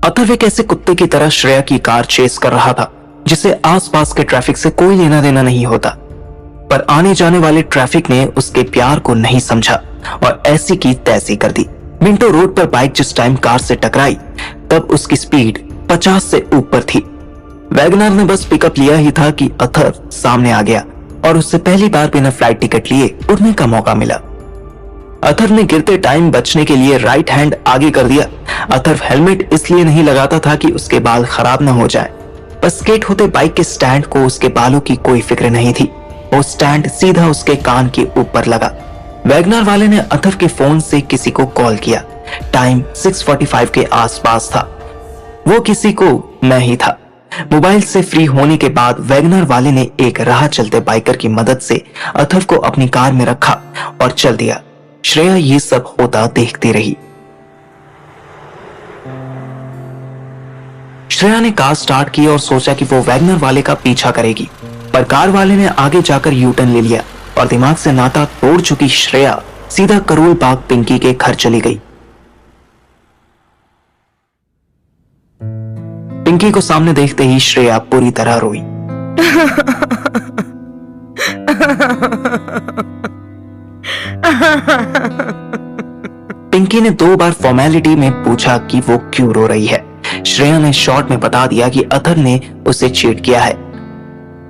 अथर्व एक ऐसे कुत्ते की तरह श्रेया की कार चेस कर रहा था जिसे आसपास के ट्रैफिक से कोई लेना देना नहीं होता, पर आने जाने वाले ट्रैफिक ने उसके प्यार को नहीं समझा और ऐसी की तैसी कर दी। मिंटो रोड पर बाइक जिस टाइम कार से टकराई तब उसकी स्पीड 50 से ऊपर थी। वैगनर ने बस पिकअप लिया ही था कि अथर्व सामने आ गया और उससे पहली बार बिना फ्लाइट टिकट लिए उड़ने का मौका मिला। अथर्व ने गिरते टाइम बचने के लिए राइट हैंड आगे कर दिया। अथर्व हेलमेट इसलिए नहीं लगाता था कि उसके बाल खराब न हो जाए, बस स्केट होते बाइक के स्टैंड को उसके बालों की कोई फिक्र नहीं थी। वो स्टैंड सीधा उसके कान के ऊपर लगा। वैगनर वाले ने अथर्व के फोन से किसी को कॉल किया। टाइम 6:45 के आसपास था। वो किसी को मैं ही था। मोबाइल से फ्री होने के बाद वैगनर वाले ने एक राह चलते बाइकर की मदद से अथर्व को अपनी कार में रखा और चल दिया। श्रेया ये सब होता देखती रही। श्रेया ने कार स्टार्ट की और सोचा कि वो वैगनर वाले का पीछा करेगी, पर कार वाले ने आगे जाकर यू टर्न ले लिया और दिमाग से नाता तोड़ चुकी श्रेया सीधा करोल बाग पिंकी के घर चली गई। पिंकी को सामने देखते ही श्रेया पूरी तरह रोई। पिंकी ने 2 बार फॉर्मेलिटी में पूछा कि वो क्यों रो रही है। श्रेया ने शॉर्ट में बता दिया कि अथर्व ने उसे चीट किया है।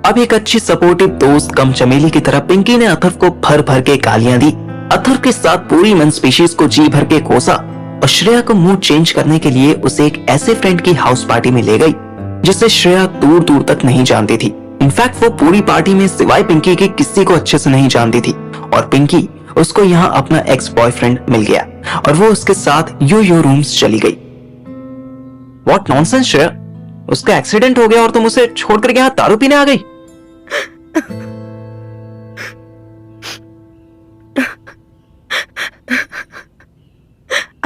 अब एक अच्छी सपोर्टिव दोस्त कम चमेली की तरह पिंकी ने अथर्व को भर भर के गालियां दी। अथर्व के साथ पूरी मन स्पीशीज को जी भर के कोसा और श्रेया को मूड चेंज करने के लिए उसे एक ऐसे फ्रेंड की हाउस पार्टी में ले गई जिसे श्रेया दूर दूर तक नहीं जानती थी। इनफैक्ट वो पूरी पार्टी में सिवाय पिंकी के किसी को अच्छे से नहीं जानती थी और पिंकी उसको यहाँ अपना एक्स बॉयफ्रेंड मिल गया और वो उसके साथ यो रूम्स चली गई। व्हाट नॉनसेंस श्रेया, उसका एक्सीडेंट हो गया और तुम उसे छोड़कर यहाँ दारू पीने आ गई।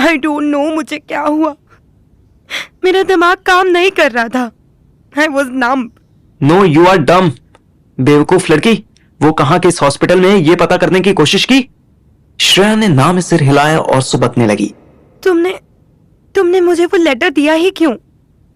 I don't know मुझे क्या हुआ। मेरा दिमाग काम नहीं कर रहा था। I was numb. No, you are dumb. बेवकूफ लड़की, वो कहाँ के इस हॉस्पिटल में ये पता करने की कोशिश की। श्रेया ने ना में सिर हिलाया और सुबकने लगी। तुमने मुझे वो लेटर दिया ही क्यों?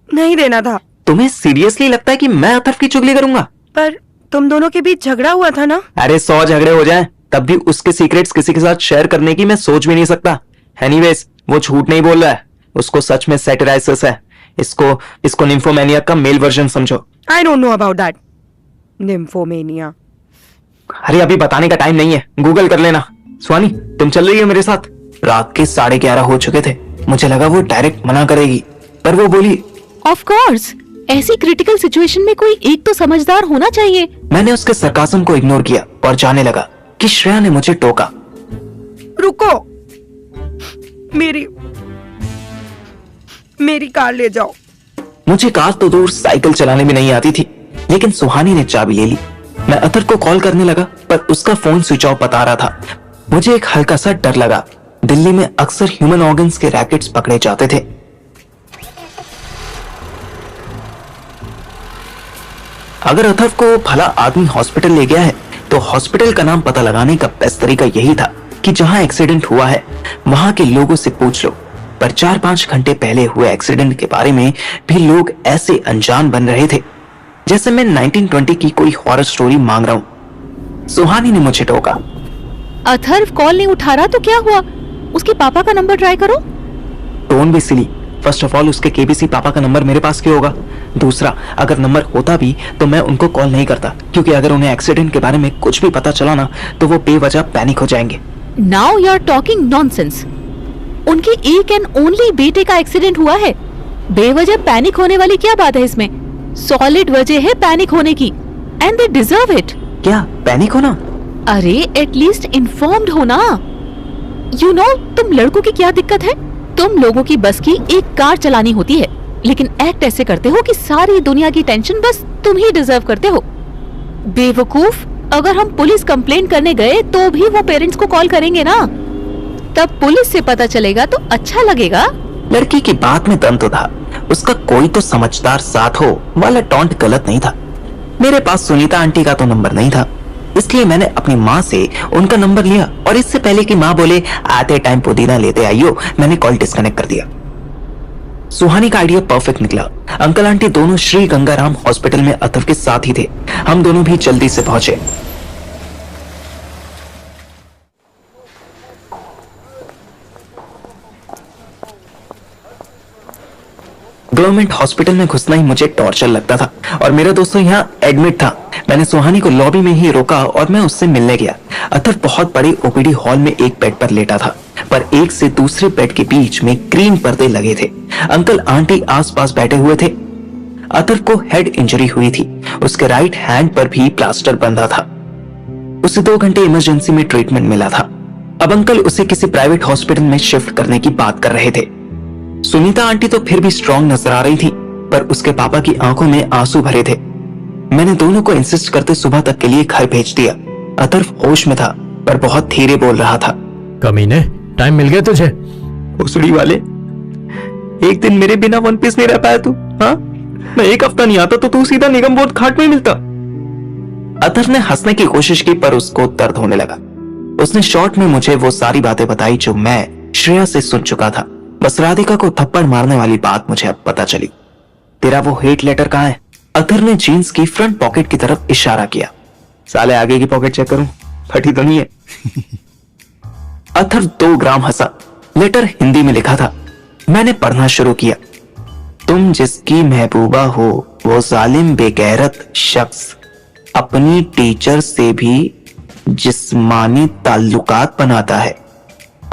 नहीं देना था। तुम्हें सीरियसली लगता है कि मैं अथर्व की चुगली करूंगा? पर तुम दोनों के बीच झगड़ा हुआ था ना? अरे 100 झगड़े हो जाएं, तब भी उसके सीक्रेट्स किसी के साथ शेयर करने की मैं सोच भी नहीं सकता। एनीवेज, वो झूठ नहीं बोल रहा है, उसको सच में सैटिराइसिस है। इसको निम्फोमेनिया का मेल वर्जन समझो। I don't know about that. Nymphomania. अरे अभी बताने का टाइम नहीं है, गूगल कर लेना। स्वानी, तुम चल रही हो मेरे साथ? रात के 11:30 हो चुके थे। मुझे लगा वो डायरेक्ट मना करेगी, पर वो बोली ऑफ कोर्स, ऐसी क्रिटिकल सिचुएशन में कोई एक तो समझदार होना चाहिए। मैंने उसके सरकाज़म को इग्नोर किया और जाने लगा कि श्रेया ने मुझे टोका। रुको, मेरी कार ले जाओ। मुझे कार तो दूर साइकिल चलाने भी नहीं आती थी, लेकिन सुहानी ने चाबी ले ली। मैं अथर्व को कॉल करने लगा, पर उसका फोन स्विच ऑफ बता रहा था। मुझे एक हल्का सा डर लगा। दिल्ली में अक्सर ह्यूमन ऑर्गन्स के रैकेट्स पकड़े जाते थे। अगर अथर्व को भला आदमी हॉस्पिटल ले गया है तो हॉस्पिटल का नाम पता लगाने का बेस्ट तरीका यही था कि जहां एक्सीडेंट हुआ है वहां के लोगों से पूछ लो। पर 4-5 घंटे पहले हुए एक्सीडेंट के बारे में भी लोग ऐसे अनजान बन रहे थे जैसे मैं 1920 की कोई हॉरर स्टोरी मांग रहा हूँ। सुहानी ने मुझे टोका। अथर्व कॉल नहीं उठा रहा तो क्या हुआ? उसके पापा का नंबर ट्राई करो। टोन भी सिली। फर्स्ट ऑफ ऑल, उसके केबीसी पापा का नंबर मेरे पास क्यों होगा? दूसरा, अगर नंबर होता भी तो मैं उनको कॉल नहीं करता, क्योंकि अगर उन्हें एक्सीडेंट के बारे में कुछ भी पता चला ना तो वो बेवजह पैनिक हो जाएंगे। Now you are talking nonsense. उनके एक एंड ओनली बेटे का एक्सीडेंट हुआ है, बेवजह पैनिक होने वाली क्या बात है इसमें? सॉलिड वजह है पैनिक होने की, एंड दे डिजर्व इट। क्या पैनिक होना? अरे एटलीस्ट इन्फॉर्म्ड होना। यू नो, तुम लड़कों की क्या दिक्कत है? तुम लोगों की बस की एक कार चलानी होती है, लेकिन एक्ट ऐसे करते हो कि सारी दुनिया की टेंशन बस तुम ही डिजर्व करते हो। बेवकूफ, अगर हम पुलिस कंप्लेंट करने गए तो भी वो पेरेंट्स को कॉल करेंगे ना, तब पुलिस से पता चलेगा तो अच्छा लगेगा। लड़की की बात में दम तो था, उसका कोई तो समझदार साथ हो वाला टॉन्ट गलत नहीं था। मेरे पास सुनीता आंटी का तो नंबर नहीं था, इसलिए मैंने अपनी माँ से उनका नंबर लिया और इससे पहले कि माँ बोले आते टाइम पुदीना लेते आइयो, मैंने कॉल डिस्कनेक्ट कर दिया। सुहानी का आइडिया परफेक्ट निकला। अंकल आंटी दोनों श्री गंगाराम हॉस्पिटल में अथर्व के साथ ही थे। हम दोनों भी जल्दी से पहुंचे। गवर्नमेंट हॉस्पिटल में घुसना ही मुझे टॉर्चर लगता था और मेरा दोस्तों यहाँ एडमिट था। मैंने सुहानी को लॉबी में ही रोका और मैं उससे मिलने गया। अथर्व बहुत बड़े ओपीडी हॉल में एक बेड पर लेटा था, पर एक से दूसरे बेड के बीच में ग्रीन पर्दे लगे थे। अंकल आंटी आसपास बैठे हुए थे। अथर्व को हेड इंजरी हुई थी। उसके राइट हैंड पर भी प्लास्टर बंधा था। उसे 2 घंटे इमरजेंसी में ट्रीटमेंट मिला था। अब अंकल उसे किसी प्राइवेट हॉस्पिटल में शिफ्ट करने की बात कर रहे थे। सुनीता आंटी तो फिर भी स्ट्रांग नजर आ रही थी, पर उसके पापा की आंखों में आंसू भरे थे। मैंने दोनों को इंसिस्ट करते सुबह तक के लिए घर भेज दिया। अथर्व होश में था, पर बहुत धीरे बोल रहा था। कमीने, टाइम मिल गया तुझे? भोसड़ी वाले, एक दिन मेरे बिना वन पीस नहीं रह पाया तू? हाँ, मैं एक हफ्ता नहीं आता तो तू सीधा निगम बोर्ड घाट में मिलता। अथर्व ने हंसने की कोशिश की, पर उसको दर्द होने लगा। उसने शॉर्ट में मुझे वो सारी बातें बताई जो मैं श्रेया से सुन चुका था। बस राधिका को थप्पड़ मारने वाली बात मुझे अब पता चली। तेरा वो हेट लेटर कहाँ है? अथर्व ने जीन्स की फ्रंट पॉकेट की तरफ इशारा किया। साले आगे की पॉकेट चेक करूं, फटी तो नहीं है? अथर्व 2 ग्राम हंसा। लेटर हिंदी में लिखा था। मैंने पढ़ना शुरू किया। तुम जिसकी महबूबा हो वो जालिम बेगैरत शख्स अपनी टीचर से भी जिस्मानी ताल्लुकात बनाता है,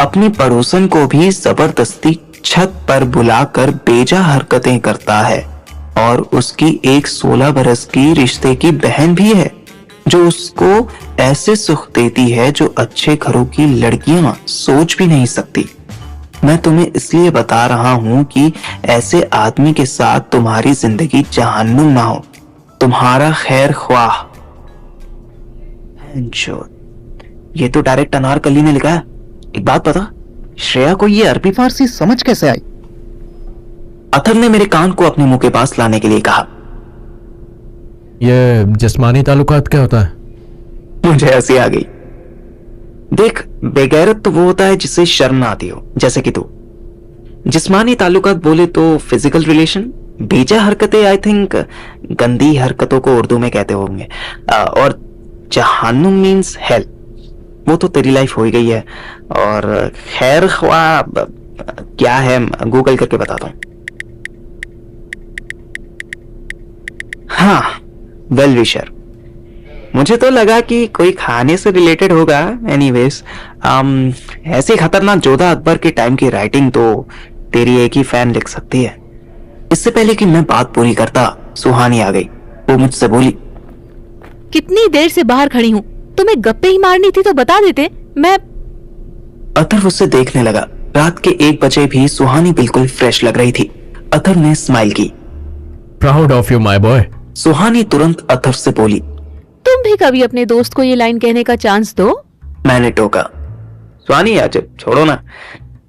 अपनी पड़ोसन को भी जबरदस्ती छत पर बुलाकर बेजा हरकतें करता है, और उसकी एक 16 बरस की रिश्ते की बहन भी है जो उसको ऐसे सुख देती है जो अच्छे घरों की लड़कियां सोच भी नहीं सकती। मैं तुम्हें इसलिए बता रहा हूं कि ऐसे आदमी के साथ तुम्हारी जिंदगी जहन्नुम ना हो। तुम्हारा खैर ख्वाह। ये तो डायरेक्ट अनारकली ने लिखा है। एक बात पता, श्रेया को ये अरबी फारसी समझ कैसे आई? अथर्व ने मेरे कान को अपने मुंह के पास लाने के लिए कहा। ये जिस्मानी ताल्लुकात क्या होता है? मुझे हंसी आ गई। देख, बेगैरत तो वो होता है जिससे शर्म ना आती हो, जैसे कि तू। जिस्मानी ताल्लुकात बोले तो फिजिकल रिलेशन। बेजा हरकतें आई थिंक गंदी हरकतों को उर्दू में कहते होंगे। और जहन्नुम मीन्स हेल। वो तो तेरी लाइफ हो ही गई है। और खैर ख्वाह क्या है गूगल करके बताता हूं। हाँ, वेल विशर। मुझे तो लगा कि कोई खाने से रिलेटेड होगा। एनीवेज, ऐसी खतरनाक जोधा अकबर के टाइम की राइटिंग तो तेरी एक ही फैन लिख सकती है। इससे पहले कि मैं बात पूरी करता, सुहानी आ गई। वो मुझसे बोली, कितनी देर से बाहर खड़ी हूँ, तुम्हें गप्पे ही मारनी थी तो बता देते। मैं अथर्व उससे देखने लगा। रात के 1 बजे भी सुहानी बिल्कुल फ्रेश लग रही थी। अथर्व ने स्माइल की। Proud of you my boy. Suhani तुरंत अथर्व से बोली, तुम भी कभी अपने दोस्त को ये लाइन कहने का चांस दो। मैंने टोका। सुहानी यार छोड़ो ना,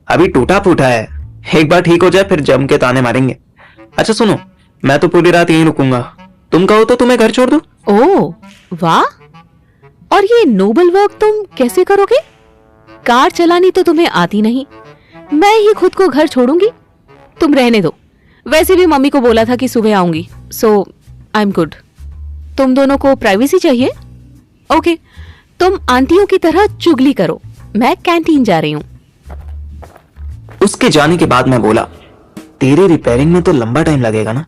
अभी टूटा फूटा है। एक बार ठीक हो जाए फिर जम के ताने मारेंगे। अच्छा सुनो, मैं तो पूरी रात यहीं रुकूंगा। तुम कहो तो तुम्हें घर छोड़ दूं? ओह वाह, और ये नोबल वर्क तुम कैसे करोगे? कार चलानी तो तुम्हें आती नहीं, मैं ही खुद को घर छोड़ूंगी। तुम रहने दो, वैसे भी मम्मी को बोला था कि सुबह आऊंगी, सो आई एम गुड। तुम दोनों को प्राइवेसी चाहिए? ओके, तुम आंटियों की तरह चुगली करो, मैं कैंटीन जा रही हूँ। उसके जाने के बाद मैं बोला, तेरे रिपेयरिंग में तो लंबा टाइम लगेगा ना?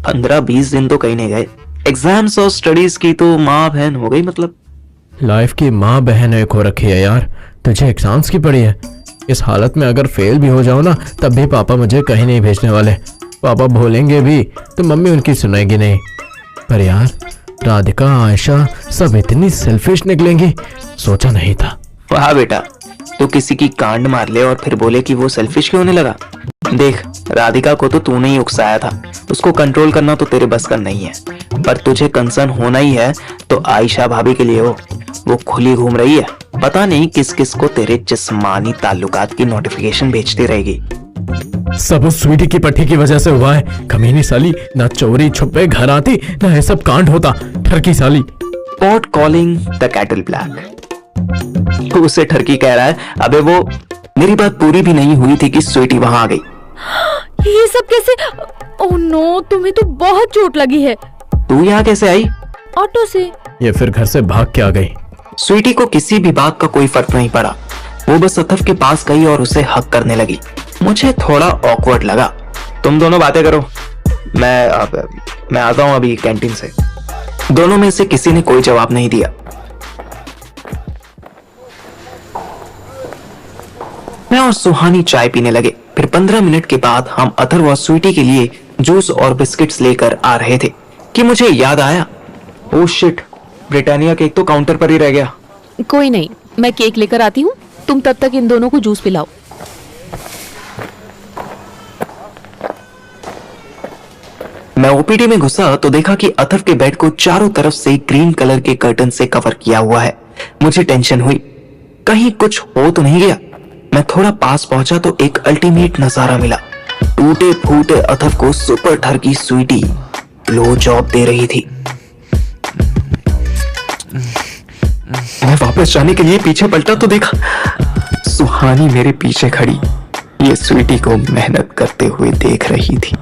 15-20 दिन तो कहीं नहीं गए। एग्जाम्स और स्टडीज की तो माँ बहन हो गई। मतलब लाइफ की माँ बहन एक हो रखी है यार। तुझे एग्जाम्स की पड़ी है। इस हालत में अगर फेल भी हो जाओ ना, तब भी पापा मुझे कहीं नहीं भेजने वाले। पापा भूलेंगे भी तो मम्मी उनकी सुनेगी नहीं। पर यार, राधिका, आयशा सब इतनी सेल्फिश निकलेंगी, सोचा नहीं था। वाह बेटा, तो किसी की कांड मार ले और फिर बोले कि वो सेल्फिश क्यों होने लगा। देख, राधिका को तो तूने ही उकसाया था। उसको कंट्रोल करना तो तेरे बस का नहीं है, पर तुझे कंसर्न होना ही है तो आयशा भाभी के लिए हो। वो खुली घूम रही है, पता नहीं किस किस को तेरे जिस्मानी ताल्लुकात की नोटिफिकेशन भेजती रहेगी। सब उस स्वीटी की पट्टी की वजह से हुआ है। कमीनी साली, ना चोरी छुपे घर आती, ना ये सब कांड होता। ठरकी साली। Pot calling the cattle black. उसे ठरकी कह रहा है। अबे वो मेरी बात पूरी भी नहीं हुई थी कि स्वीटी वहां आ गई। ये सब कैसे? ओह नो, तुम्हें तो बहुत चोट लगी है। तू यहाँ कैसे आई? ऑटो से। ये फिर घर से भाग के आ गई। स्वीटी को किसी भी बात का कोई फर्क नहीं पड़ा। वो बस अथर्व के पास गई और उसे हक करने लगी। मुझे थोड़ा ऑकवर्ड लगा। तुम दोनों बातें करो, मैं आता हूं अभी कैंटीन से। दोनों में से किसी ने कोई जवाब नहीं दिया। मैं और सुहानी चाय पीने लगे। फिर 15 मिनट के बाद हम अथर्व और स्वीटी के लिए जूस और बिस्किट्स लेकर आ रहे थे कि मुझे याद आया, ओह शिट, ब्रिटानिया केक तो काउंटर पर ही रह गया। कोई नहीं, मैं केक लेकर आती हूँ, तुम तब तक इन दोनों को जूस पिलाओ। मैं ओपीडी में घुसा तो देखा कि अथर्व के बेड को चारों तरफ से ग्रीन कलर के कर्टन से कवर किया हुआ है। मुझे टेंशन हुई, कहीं कुछ हो तो नहीं गया। मैं थोड़ा पास पहुंचा तो एक अल्टीमेट नजारा मिला। टूटे फूटे अथर्व को सुपर ठर की स्वीटी ब्लो जॉब दे रही थी। मैं वापस जाने के लिए पीछे पलटा तो देखा सुहानी मेरे पीछे खड़ी ये स्वीटी को मेहनत करते हुए देख रही थी।